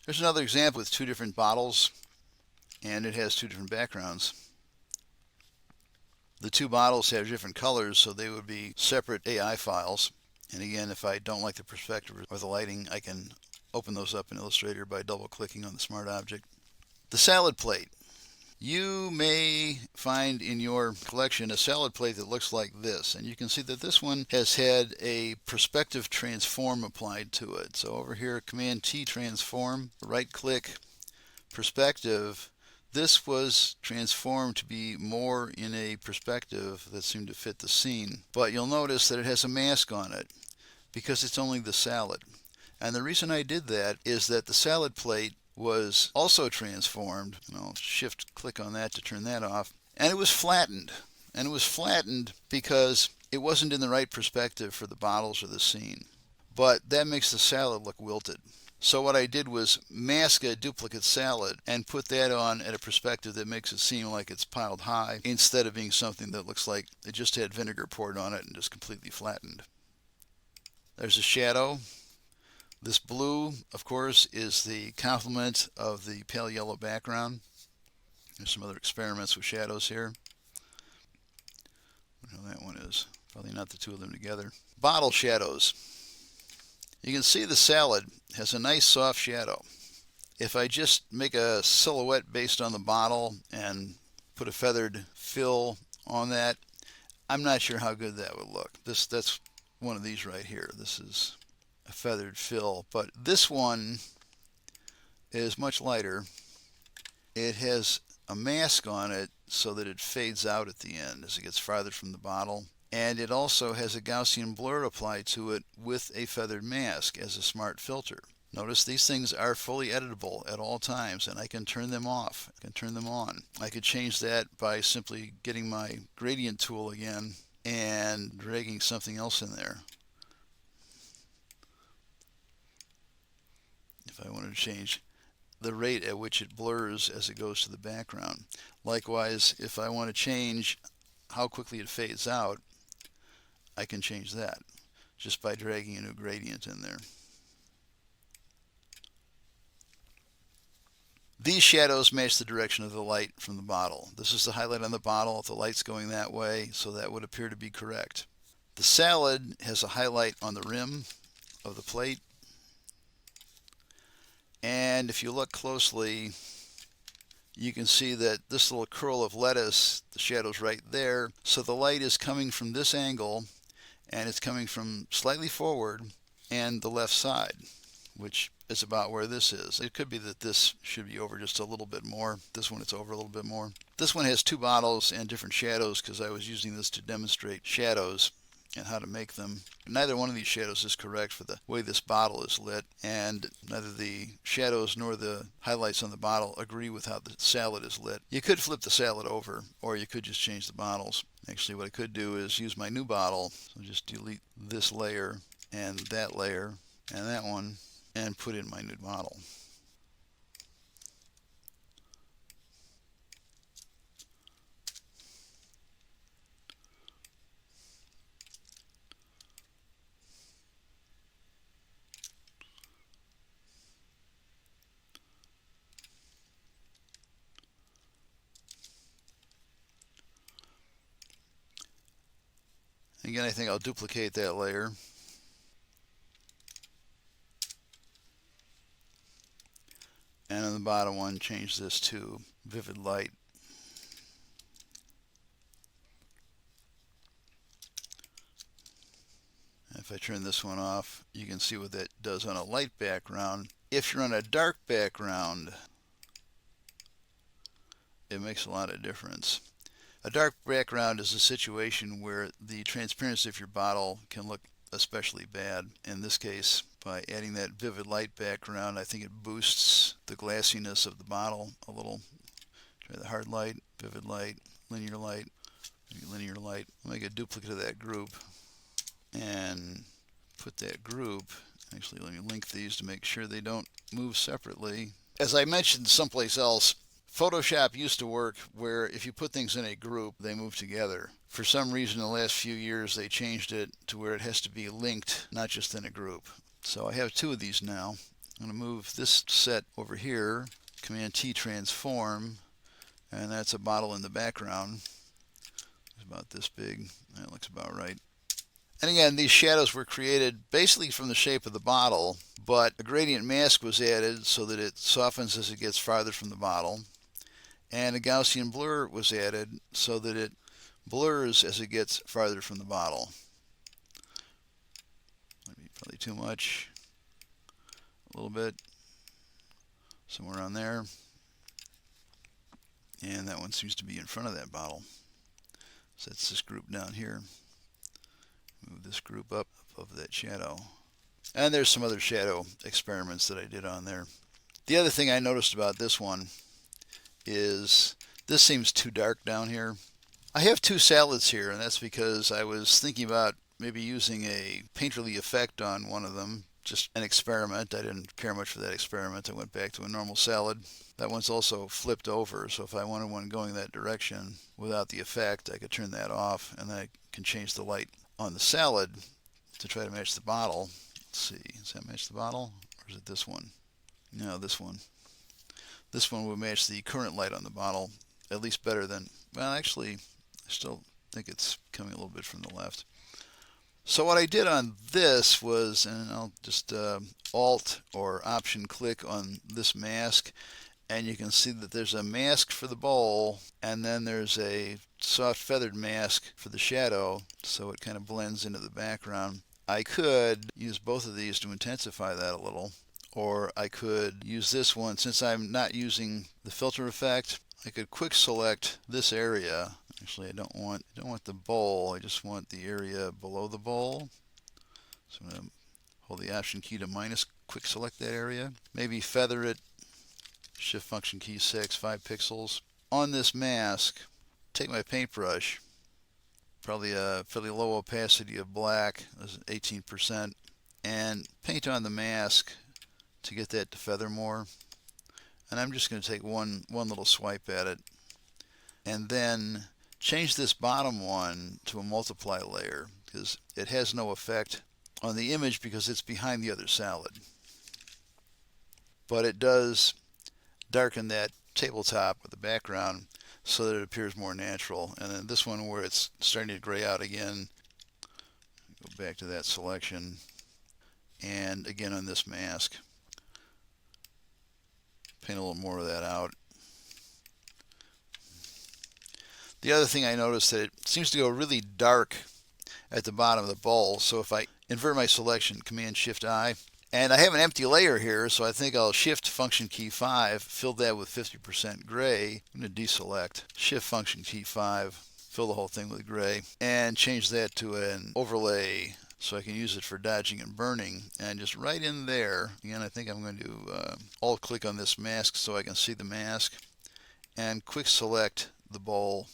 Here's another example with two different bottles, and it has two different backgrounds. The two bottles have different colors, so they would be separate AI files. And again, if I don't like the perspective or the lighting, I can open those up in Illustrator by double-clicking on the smart object. The salad plate. You may find in your collection a salad plate that looks like this, and you can see that this one has had a perspective transform applied to it. So over here, Command T transform, right click, perspective. This was transformed to be more in a perspective that seemed to fit the scene. But you'll notice that it has a mask on it because it's only the salad. And the reason I did that is that the salad plate was also transformed, and I'll shift click on that to turn that off, and it was flattened. And it was flattened because it wasn't in the right perspective for the bottles or the scene. But that makes the salad look wilted. So what I did was mask a duplicate salad and put that on at a perspective that makes it seem like it's piled high instead of being something that looks like it just had vinegar poured on it and just completely flattened. There's a shadow. This blue, of course, is the complement of the pale yellow background. There's some other experiments with shadows here. I don't know what that one is. Probably not the two of them together. Bottle shadows. You can see the salad has a nice soft shadow. If I just make a silhouette based on the bottle and put a feathered fill on that, I'm not sure how good that would look. That's one of these right here. This is a feathered fill, but this one is much lighter. It has a mask on it so that it fades out at the end as it gets farther from the bottle, and it also has a Gaussian blur applied to it with a feathered mask as a smart filter. Notice these things are fully editable at all times, and I can turn them off, I can turn them on. I could change that by simply getting my gradient tool again and dragging something else in there. If I wanted to change the rate at which it blurs as it goes to the background. Likewise, if I want to change how quickly it fades out, I can change that just by dragging a new gradient in there. These shadows match the direction of the light from the bottle. This is the highlight on the bottle. If the light's going that way, so that would appear to be correct. The salad has a highlight on the rim of the plate. And if you look closely, you can see that this little curl of lettuce, the shadow's right there. So the light is coming from this angle, and it's coming from slightly forward and the left side, which is about where this is. It could be that this should be over just a little bit more. This one, it's over a little bit more. This one has two bottles and different shadows because I was using this to demonstrate shadows and how to make them. Neither one of these shadows is correct for the way this bottle is lit, and neither the shadows nor the highlights on the bottle agree with how the salad is lit. You could flip the salad over, or you could just change the bottles. Actually, what I could do is use my new bottle, so just delete this layer and that layer and that one and put in my new bottle. Again, I think I'll duplicate that layer. And on the bottom one, change this to vivid light. If I turn this one off, you can see what that does on a light background. If you're on a dark background, it makes a lot of difference. A dark background is a situation where the transparency of your bottle can look especially bad. In this case, by adding that vivid light background, I think it boosts the glassiness of the bottle a little. Try the hard light, vivid light, linear light, linear light. I'll make a duplicate of that group and put that group. Actually, let me link these to make sure they don't move separately. As I mentioned someplace else, Photoshop used to work where if you put things in a group, they move together. For some reason, in the last few years, they changed it to where it has to be linked, not just in a group. So I have two of these now. I'm going to move this set over here, Command T transform, and that's a bottle in the background. It's about this big. That looks about right. And again, these shadows were created basically from the shape of the bottle, but a gradient mask was added so that it softens as it gets farther from the bottle. And a Gaussian blur was added so that it blurs as it gets farther from the bottle. Maybe probably too much. A little bit. Somewhere on there. And that one seems to be in front of that bottle. So that's this group down here. Move this group up above that shadow. And there's some other shadow experiments that I did on there. The other thing I noticed about this one is this seems too dark down here. I have two salads here, and that's because I was thinking about maybe using a painterly effect on one of them. Just an experiment. I didn't care much for that experiment. I went back to a normal salad. That one's also flipped over, so if I wanted one going that direction without the effect, I could turn that off, and then I can change the light on the salad to try to match the bottle. Let's see, does that match the bottle, or is it this one? No, this one. This one will match the current light on the bottle, at least better than, well, actually, I still think it's coming a little bit from the left. So what I did on this was, and I'll just Alt or Option click on this mask, and you can see that there's a mask for the bowl, and then there's a soft feathered mask for the shadow, so it kind of blends into the background. I could use both of these to intensify that a little, or I could use this one. Since I'm not using the filter effect, I could quick select this area. Actually, I don't want the bowl, I just want the area below the bowl. So I'm going to hold the Option key to minus, quick select that area. Maybe feather it, Shift Function key 6, 5 pixels. On this mask, take my paintbrush, probably a fairly low opacity of black, 18%, and paint on the mask to get that to feather more. And I'm just going to take one little swipe at it, and then change this bottom one to a multiply layer, because it has no effect on the image because it's behind the other salad. But it does darken that tabletop with the background so that it appears more natural. And then this one where it's starting to gray out again, go back to that selection, and again on this mask, paint a little more of that out. The other thing I noticed that it seems to go really dark at the bottom of the bowl. So if I invert my selection, Command Shift I, and I have an empty layer here, so I think I'll Shift Function key 5, fill that with 50% gray. I'm going to deselect, Shift Function key 5, fill the whole thing with gray, and change that to an overlay so I can use it for dodging and burning. And just right in there, again, I think I'm going to Alt click on this mask so I can see the mask, and quick select the bowl.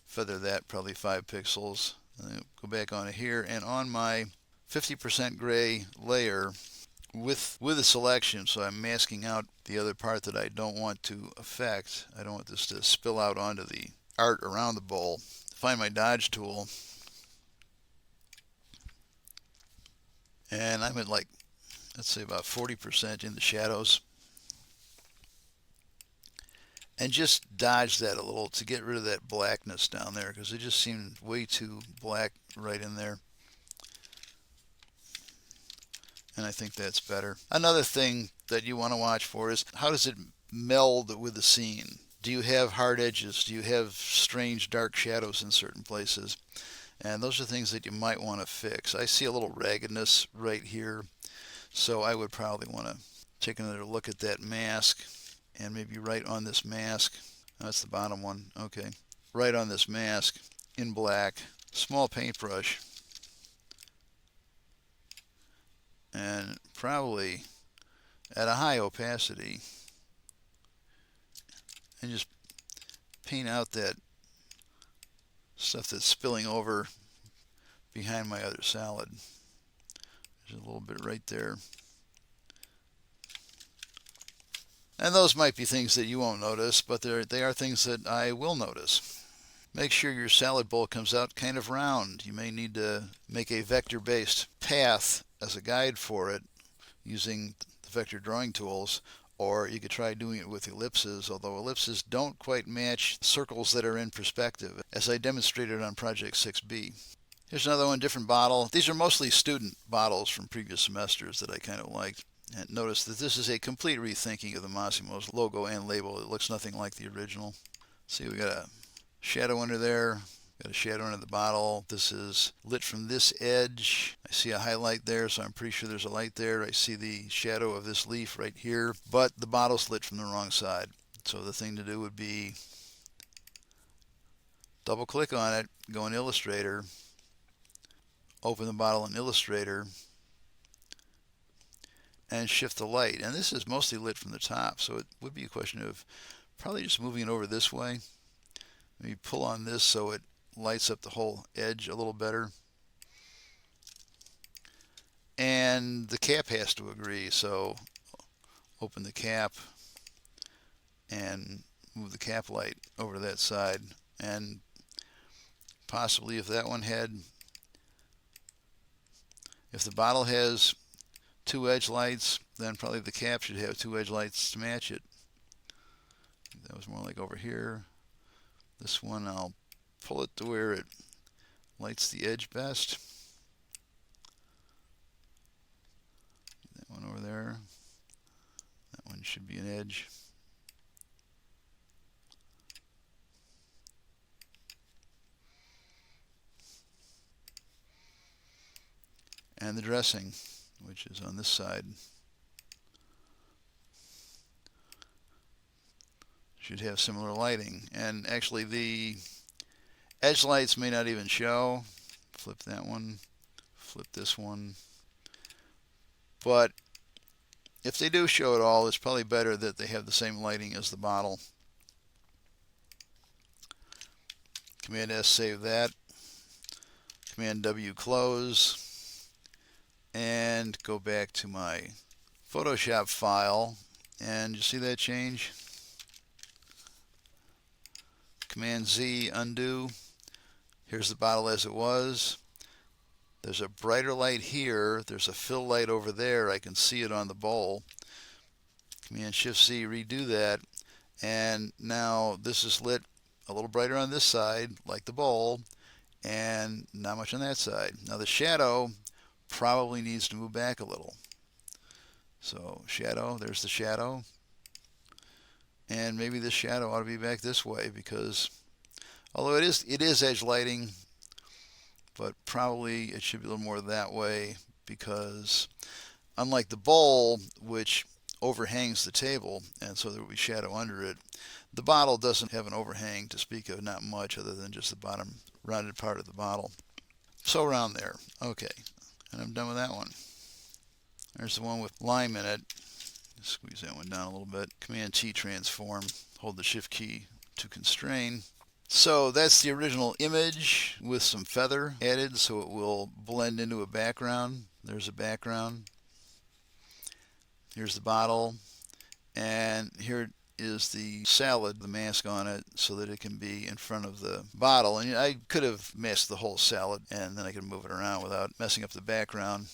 Feather that probably 5 pixels. Go back on here, and on my 50% gray layer with a selection, so I'm masking out the other part that I don't want to affect. I don't want this to spill out onto the art around the bowl. Find my dodge tool, and I'm at, like, let's say about 40% in the shadows. And just dodge that a little to get rid of that blackness down there, because it just seemed way too black right in there. And I think that's better. Another thing that you want to watch for is how does it meld with the scene? Do you have hard edges? Do you have strange dark shadows in certain places? And those are things that you might want to fix. I see a little raggedness right here, so I would probably want to take another look at that mask. And maybe right on this mask, that's the bottom one, okay. Right on this mask, in black, small paintbrush, and probably at a high opacity, and just paint out that stuff that's spilling over behind my other salad. There's a little bit right there. And those might be things that you won't notice, but they are things that I will notice. Make sure your salad bowl comes out kind of round. You may need to make a vector-based path as a guide for it using the vector drawing tools, or you could try doing it with ellipses, although ellipses don't quite match circles that are in perspective, as I demonstrated on Project 6B. Here's another one, different bottle. These are mostly student bottles from previous semesters that I kind of liked. And notice that this is a complete rethinking of the Massimo's logo and label. It looks nothing like the original. See, we got a shadow under there. Got a shadow under the bottle. This is lit from this edge. I see a highlight there, so I'm pretty sure there's a light there. I see the shadow of this leaf right here, but the bottle's lit from the wrong side. So the thing to do would be double click on it, go in Illustrator, open the bottle in Illustrator, and shift the light. And this is mostly lit from the top, so it would be a question of probably just moving it over this way. Maybe pull on this so it lights up the whole edge a little better. And the cap has to agree, so open the cap and move the cap light over to that side. And possibly if that one had, if the bottle has two edge lights, then probably the cap should have two edge lights to match it. That was more like over here. This one, I'll pull it to where it lights the edge best. That one over there. That one should be an edge. And the dressing, which is on this side, should have similar lighting. And actually the edge lights may not even show. Flip that one, flip this one. But if they do show at all, it's probably better that they have the same lighting as the bottle. Command S, save that. Command W, close. And go back to my Photoshop file. And you see that change? Command Z, undo. Here's the bottle as it was. There's a brighter light here. There's a fill light over there. I can see it on the bowl. Command Shift C, redo that. And now this is lit a little brighter on this side, like the bowl, and not much on that side. Now the shadow probably needs to move back a little. So shadow, there's the shadow. And maybe this shadow ought to be back this way, because although it is edge lighting, but probably it should be a little more that way, because unlike the bowl, which overhangs the table, and so there will be shadow under it, the bottle doesn't have an overhang to speak of, not much other than just the bottom rounded part of the bottle. So around there. Okay, and I'm done with that one. There's the one with lime in it. Squeeze that one down a little bit. Command T, transform. Hold the Shift key to constrain. So that's the original image with some feather added so it will blend into a background. There's a background. Here's the bottle. And here is the salad, the mask on it, so that it can be in front of the bottle. And I could have masked the whole salad and then I could move it around without messing up the background.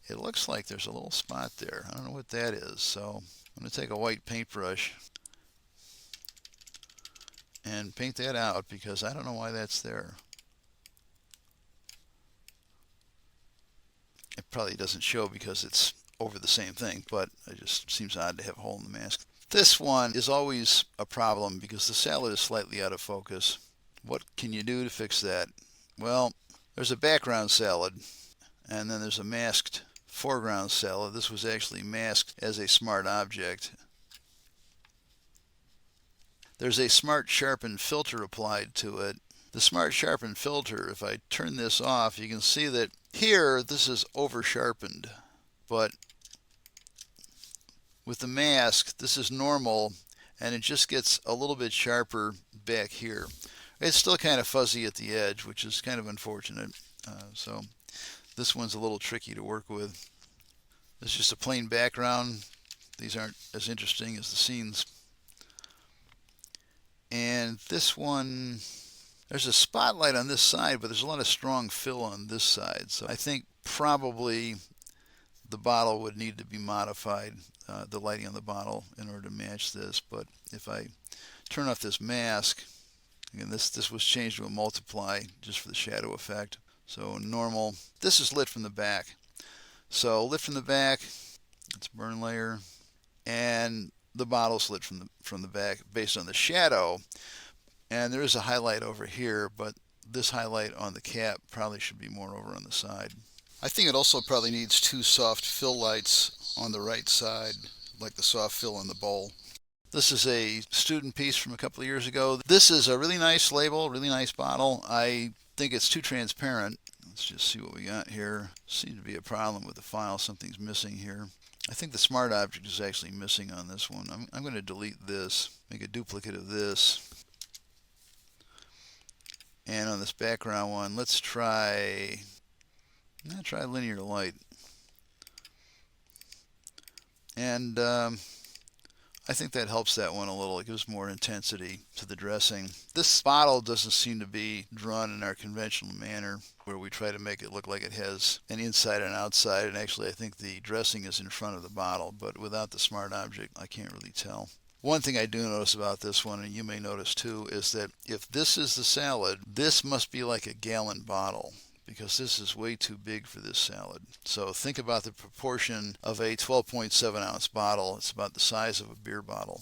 It looks like there's a little spot there. I don't know what that is. So I'm going to take a white paintbrush and paint that out, because I don't know why that's there. It probably doesn't show because it's over the same thing, but it just seems odd to have a hole in the mask. This one is always a problem because the salad is slightly out of focus. What can you do to fix that? Well, there's a background salad, and then there's a masked foreground salad. This was actually masked as a smart object. There's a Smart Sharpen filter applied to it. The Smart Sharpen filter, if I turn this off, you can see that here this is over sharpened, but with the mask this is normal, and it just gets a little bit sharper back here. It's still kind of fuzzy at the edge, which is kind of unfortunate. So this one's a little tricky to work with. It's just a plain background. These aren't as interesting as the scenes. And this one, There's a spotlight on this side, but there's a lot of strong fill on this side. So I think probably the bottle would need to be modified, the lighting on the bottle, in order to match this. But if I turn off this mask, again, this was changed to a multiply just for the shadow effect. So normal. This is lit from the back. So lit from the back, it's burn layer, and the bottle's lit from the back based on the shadow. And there is a highlight over here, but this highlight on the cap probably should be more over on the side. I think it also probably needs two soft fill lights on the right side, like the soft fill on the bowl. This is a student piece from a couple of years ago. This is a really nice label, really nice bottle. I think it's too transparent. Let's just see what we got here. Seems to be a problem with the file. Something's missing here. I think the smart object is actually missing on this one. I'm going to delete this, make a duplicate of this. And on this background one, let's try linear light. And I think that helps that one a little. It gives more intensity to the dressing. This bottle doesn't seem to be drawn in our conventional manner, where we try to make it look like it has an inside and outside. And actually, I think the dressing is in front of the bottle, but without the smart object, I can't really tell. One thing I do notice about this one, and you may notice too, is that if this is the salad, this must be like a gallon bottle, because this is way too big for this salad. So think about the proportion of a 12.7 ounce bottle. It's about the size of a beer bottle.